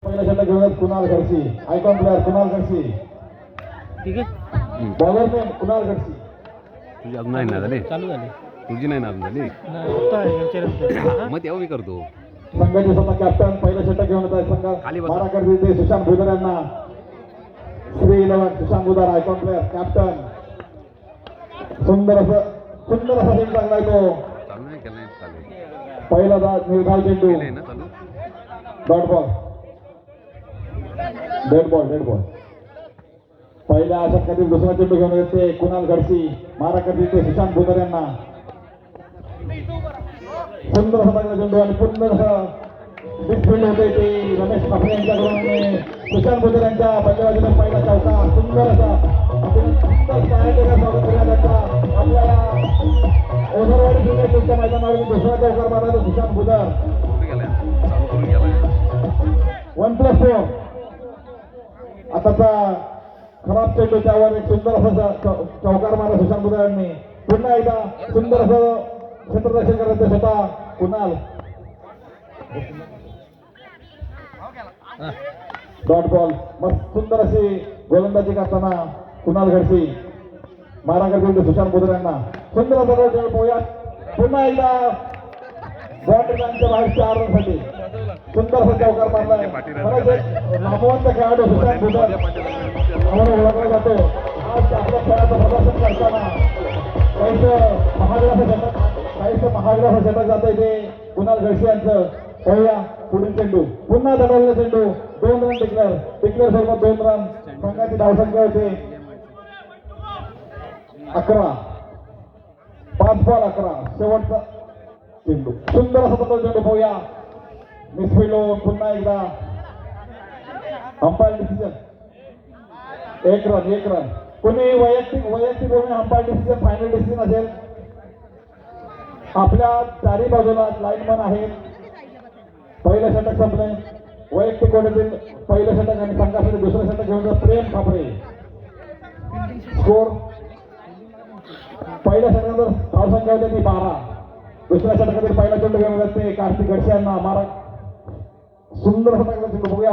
पहिला षटक घेऊन कुणाल घरशी, आयकॉन प्लेअर कुणाल घरशी, ठीक आहे. बॉलरमॅन कुणाल घरशी. तुझी अजून नाही ना झाली, चालू झाली तुझी नाही ना अजून झाली. मग तेव्हा मी करतो. संघाचे स्वतः कॅप्टन पहिलं षटक घेऊन येत आहे. खाली संघ बसा. मारा करते ते सुशांत भुदर यांना. Shri 11 Sushant Bhudar icon player captain. सुंदर असा सेट चांगला तो. चालू नाही केलं नाही चालेल. पहिला निर्धाव चेंडू, केलंय ना चालू. Dot ball, dead ball. पहिल्या षटकातील दुसरा चेंडू घेऊन येते कुणाल घडशी, मारा करते ते सुशांत भुदर यांना. सुंदर असा चांगला चेंडू आणि पुन्हा डिस्फिल्ड होते ते रमेश पापरे यांच्याकडून आणि सुशांत भुदर यांच्या बल्लेबाजीला पहिला चौका. सुंदर असा स्वागत करण्यात आपल्याला ओझरवाडी क्रिकेटच्या मैदानावर दुसरा चौकार मारला तो सुशांत भुदर. कुठे गेलाय? चालू करून गेलाय. 1+4. आताचा खराब चेंडू त्यावर एक सुंदर असा चौकार मारला सुशांत भुदर यांनी. पुन्हा एकदा सुंदर असं क्षेत्ररक्षण करायचं स्वतः कुणाल. डॉट बॉल मस्त सुंदर अशी गोलंदाजी करताना कुणाल घडशी, मारा करतील सुशांत भुदर यांना. सुंदर असा पोया पुन्हा एकदा बॉटच्या बाहेर 4 रनसाठी सुंदर असा चौकार मारलाय. नामवंत खेळाडू सुशांत भुदर आम्हाला ओळखला जातो. आज आपल्या खेळाचं प्रदर्शन करताना काहीसं महागडाचं षटक जात आहे ते कुणाल घडशी यांचं. पाहूया पुढील चेंडू, पुन्हा दडवलेला चेंडू. 2 रन डिक्लेअर स्वरूपात 2 रन. संघाची धावसंख्या होते 11. 5 बॉल 11. शेवटचा चेंडू सुंदर असा चेंडू. पाहूया मिसफिल्ड होऊन पुन्हा एकदा अंपायर डिसिजन. 1 रन. कोणी वैयक्तिक कोणी अंपायर डिसिजन फायनल डिसिजन असेल. आपल्या चारी बाजूला लाईनमन आहेत. पहिलं षटक संपले. वैयक्तिक कोणीतील पहिलं षटक आणि संघासाठी दुसरं षटक घेऊन जात प्रेम खापरे. स्कोर पहिल्या षटकानंतर धावसंख्या होती ती 12. दुसऱ्या षटकातील पहिला चेंडू घेऊन जाते कार्तिक घडशी यांना. मारा सुंदर असा टाकला चेंडू. बघूया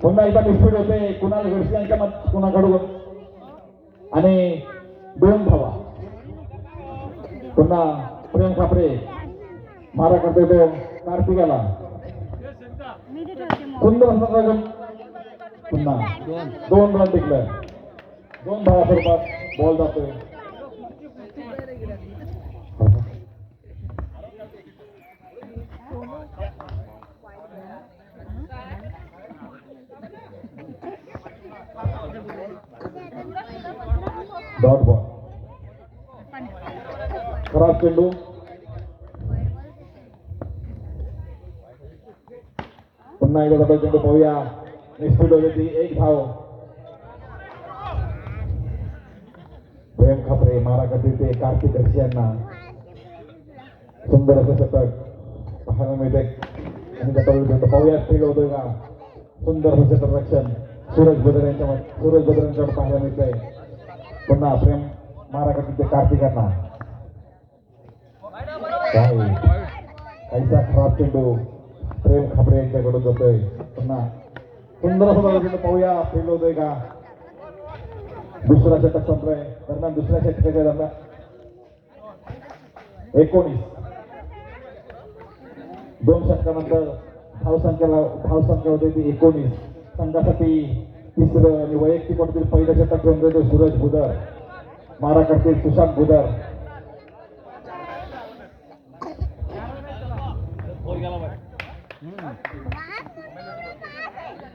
पुन्हा एकदा मिसफिल्ड होते कुणाल घडशी यांच्या कुणाकडून आणि 2 धावा. पुन्हा प्रेम खापरे मारा करतोय तो कार्तिकाला. सुंदर असा पुन्हा 2 रन डिक्लेअर. 2 धावा स्वरूपात बॉल जातोय. डॉट बॉल खराब चेंडू. पुन्हा एकदा डबल चेंडू. पाहूया मिसफिल्ड होती ती 1 धाव. प्रेम खापरे मारा करते ते कार्तिक घडशी यांना. सुंदर असं षटक पाहायला मिळते आणि डबल पाहूया फील्ड होतोय का. सुंदर असं क्षेत्ररक्षण सूरज भुदर यांच्याकडे पाहायला मिळतंय. पुन्हा प्रेम मारा करते ते कार्तिकांना. काहीसा खराब चेंडू प्रेम खापरे यांच्याकडून जातोय. पुन्हा सुंदर असं चेंडू. पाहूया फील्ड होतोय का. दुसरा षटक संपलाय. दरम्यान दुसऱ्या षटकाच्या दरम्यान 19. 2 षटकानंतर धावसंख्या होते ती 19. संघासाठी तिसरं आणि वैयक्तिक कोणतील पहिलं षटक घेऊन जातो सूरज भुदर. मारा करतील सुशांत भुदर.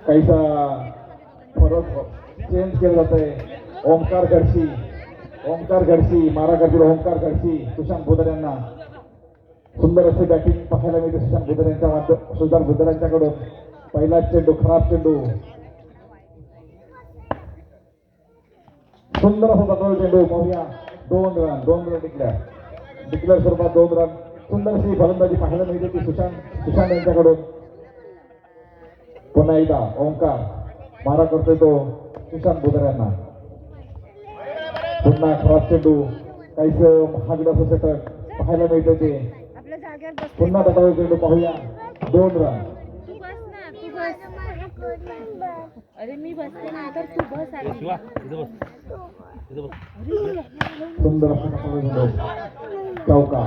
काहीसा फरक चेंज केलं जात आहे. ओंकार घडशी मारा करतील ओंकार घडशी सुशांत भुदर यांना. सुंदर असे बॅटिंग पाहायला मिळते सुशांत भुदर यांच्याकडून. पहिला चेंडू खराब चेंडू. सुंदर असा तत्व चेंडू. पाहूया 2 रन डिक्लेअर स्वरूपात 2 रन. सुंदर अशी फलंदाजी पाहायला मिळते ती सुशांत यांच्याकडून. पुन्हा एकदा ओंकार मारा करतोय तो सुशांत भुदर यांना. पुन्हा खराब चेंडू. काहीच महागडं असं षटक पाहायला मिळतं ते. पुन्हा तटावर चेंडू. पाहूया 2 रन. अरे मी बसते नंतर तू बस आधी. शिवा इथं बस इथं बस. सुंदर असा चेंडू चौका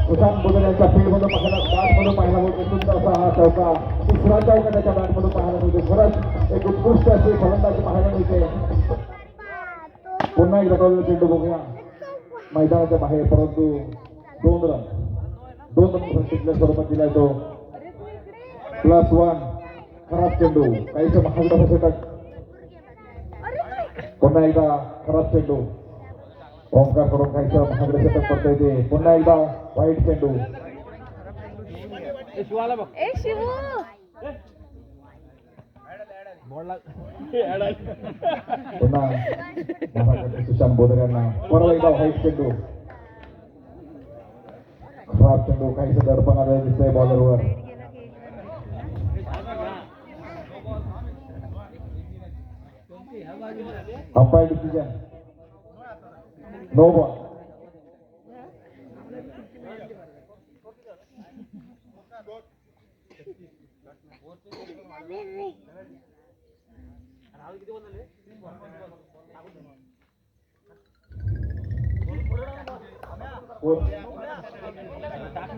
सुशांत बुधर यांच्या फील्डमधून पाहायला बॅटमधून पाहायला मिळतो. सुंदर असा हा चौका, तिसरा चौका त्याच्या बॅटमधून पाहायला मिळतो. खरंच एक उत्कृष्ट अशी फलंदाजी पाहायला मिळते. पुन्हा एकदा टोलला चेंडू बघूया मैदानाच्या बाहेर, परंतु 2 रन टिकल्या स्वरूपात दिलाय तो. +1. खराब चेंडू, काहीसं महागडा षटक. पुन्हा एकदा खराब चेंडू, ओंकार करून काहीसं महागडे षटक पडतंय ते. पुन्हा एकदा वाईट चेंडू. शिवाला बघ ए शिवू बॉल लाग. पुन्हा महाराष्ट्राचे सुशांत बोधर यांना परत एकदा व्हाईट चेंडू. खराब चेंडू, काहीसं दडपण आलेलं दिसतंय बॉलरवर. Umpire decision no ball.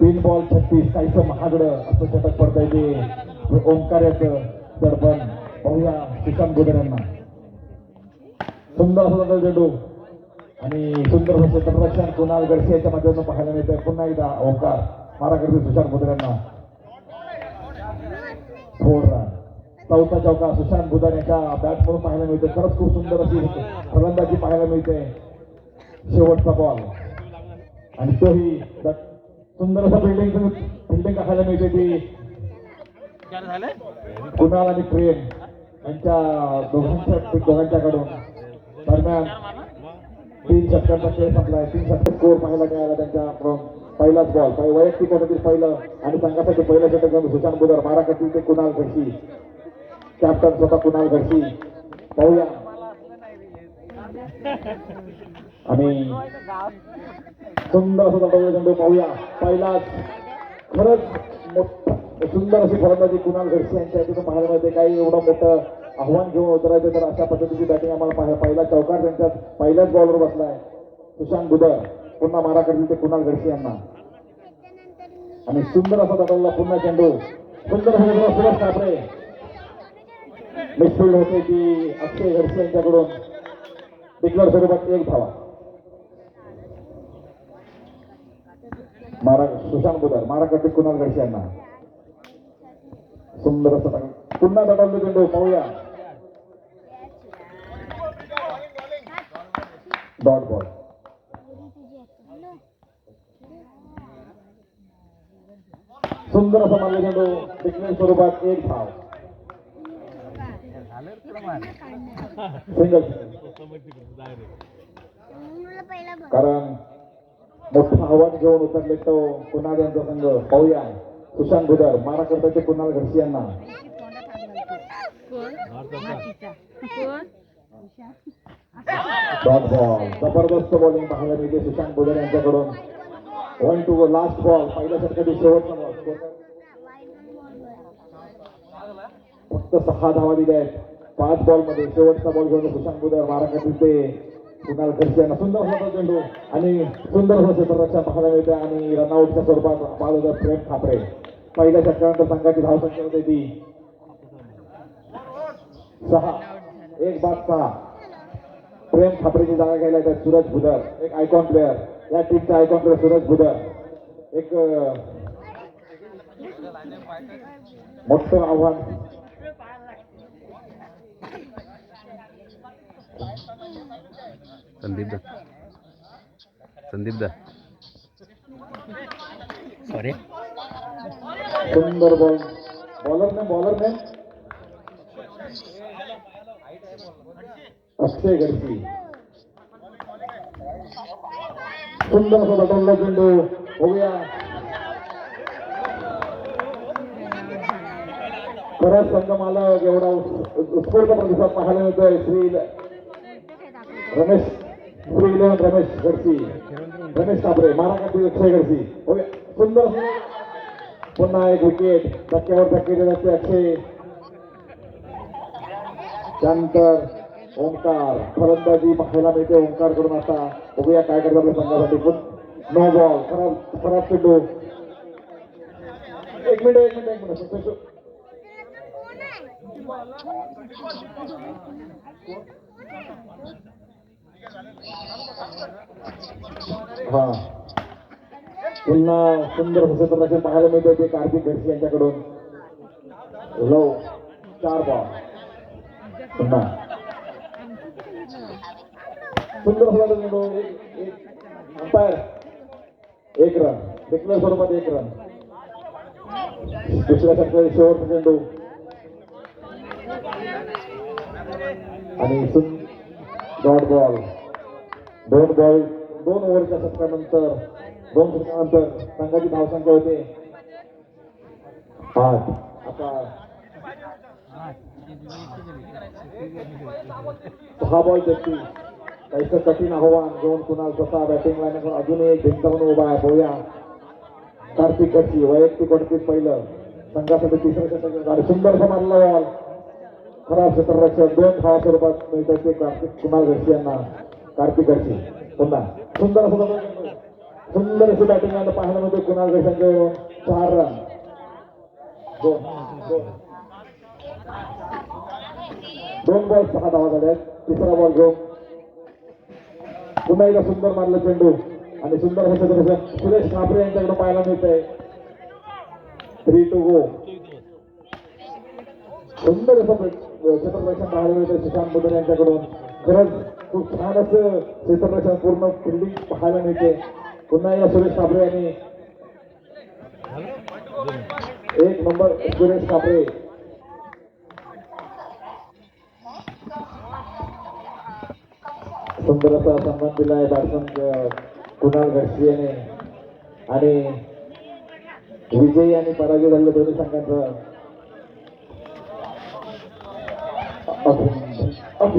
तीन बॉल 36, काहीसं महागडं असं षटक पडतंय ते. ओंकार्याचं दडपण पाहूया सुशांत बोधर यांना. सुंदर असा चेंडू आणि सुंदर असं क्षेत्ररक्षण कुणाल गडसे याच्या माध्यमातून पाहायला मिळतंय. पुन्हा एकदा ओंकार मारा करते सुशांत बोधर यांना. 4 रन. चौथा चौका सुशांत बुधर यांच्या बॅटमधून पाहायला मिळतोय. खरंच खूप सुंदर अशी फलंदाजी पाहायला मिळते. शेवटचा बॉल आणि तोही सुंदर असं फिल्डिंग पाहायला मिळते ती कुणाल आणि प्रेम यांच्या दोघांच्याकडून. दरम्यान 3 षटकांचा खेळ संपलाय. 3 षटक स्कोर पाहायला मिळाला त्यांच्याकडून. पहिलाच बॉल वैयक्तिक पद्धतीत पहिलं आणि संघासाठी पहिलं षटक घेऊन सुशांत बुधर. मारा करतील ते कुणाल गडशी, कॅप्टन स्वतः कुणाल गडशी. पाहूया आणि सुंदर असं चेंडू पाहूया. पहिलाच खरंच मोठं सुंदर अशी फलंदाजी कुणाल गडसे यांच्या हातून पाहायला मिळते. काही एवढं मोठं आव्हान घेऊन उतरायचं तर अशा पद्धतीची बॅटिंग आम्हाला पहिला चौकार त्यांच्या पहिल्याच बॉलवर बसलाय सुशांत बुधर. पुन्हा मारा करतील ते कुणाल गडसे यांना आणि सुंदर असा दडवला पुन्हा चेंडू. सुंदर सुरेश कापरे. मिडफील्ड होते की अक्षय गडसे यांच्याकडून डिक्लेअर स्वरूपात 1 धावा. मारा सुशांत बुधर मारा करते कुणाल गडसे यांना. सुंदर असं पुन्हा दडवले चेंडू पाहूया. Dot ball. सुंदर असं मारले चेंडू डिक्लेअर स्वरूपात 1 धाव. सिंगल. कारण मोठं आव्हान घेऊन उतरले तो कुणाल यांचा संघ. पाहूया सुशांत बुधर मारा करतात ते कुणाल गडसे यांना. Dot ball. जबरदस्त बॉलिंग पाहायला मिळते सुशांत बुधर यांच्याकडून. 1 to लास्ट बॉल. पहिल्या षटकातील शेवटचा बॉल. फक्त 6 धावा दिल्या आहेत 5 बॉलमध्ये. शेवटचा बॉल घेऊन सुशांत बुधर मारा करतील ते कुणाल गडसे यांना. सुंदर होता चेंडू आणि सुंदर असं क्षेत्ररक्षण पाहायला मिळते आणि रनआउटच्या स्वरूपात बाद होतात प्रेम खापरे. पहिल्या षटकानंतर संघाची धावसंख्या होते ती 6. 1 बाद 6. प्रेम खापरेची जागा घ्यायला येतात सूरज बुधर, एक आयकॉन प्लेअर. या टीमचा आयकॉन प्लेअर सूरज बुधर. एक मोठं आव्हान. संदीप दा सॉरी. सुंदर बॉल. बॉलर ने अक्षय गडसी. सुंदर असं बदलला चेंडू होऊया. खरंच संघ मालक एवढा उत्स्फूर्त प्रतिसाद पाहायला मिळतोय. रमेश गडसी, रमेश कापरे मारा करते अक्षय गडसी. होऊया. सुंदर पुन्हा एक विकेट. धक्क्यावर धक्के देत असते अक्षय त्यानंतर ओंकार फलंदाजी पाहायला मिळते ओंकार कडून. आता बघूया काय करतात आपल्या संघासाठी. नो बॉल, खराब चेंडू. एक मिनिट. हा पुन्हा सुंदर क्षेत्ररक्षण पाहायला मिळते ते कार्तिक घरशी यांच्याकडून. Low 4 ball. पुन्हा सुंदर चेंडू. Umpire 1 run. डिक्लेअर स्वरूपात 1 रन. दुसऱ्या षटकातील शेवटचा चेंडू आणि डॉट बॉल. 2 ओव्हरच्या षटकानंतर 2 षटकानंतर संघाची धावसंख्या होते 8. आता 6 बॉल 33. काहीसं कठीण आव्हान घेऊन कुणाल स्वतः बॅटिंग लाईनवर अजूनही एक भिंत म्हणून उभा आहे. पाहूया कार्तिक घरशी वैयक्तिक वटकीत पहिलं संघासाठी 3रं षटक आणि सुंदरसा मारला बॉल. खराब क्षेत्ररक्षण 2 धावा स्वरूपात मिळतात ते कुणाल घरशी यांना. कार्तिक घरशी पुन्हा सुंदर अशी बॅटिंग लाईन पाहायला मिळते कुणाल घरशी यांच्यावरून. 4 रन. 2 बॉल 6 धावा झाल्या. 3रा बॉल घेऊन पुन्हा एकदा सुंदर मारलं चेंडू आणि सुंदर हे क्षेत्ररक्षण सुरेश कापरे यांच्याकडून पाहायला मिळतंय. 3 to go. सुंदर असं क्षेत्ररक्षण पाहायला मिळतंय सुशांत बुधन यांच्याकडून. खरंच खूप छान असं क्षेत्ररक्षण पूर्ण फिल्डिंग पाहायला मिळते. पुन्हा एकदा सुरेश कापरे यांनी 1 नंबर सुरेश कापरे. सुंदर असा सन्मान दिलाय बॅट्समन कुणाल घरशी याने. आणि विजयी आणि पराजय झालेल्या दोन्ही संघांचं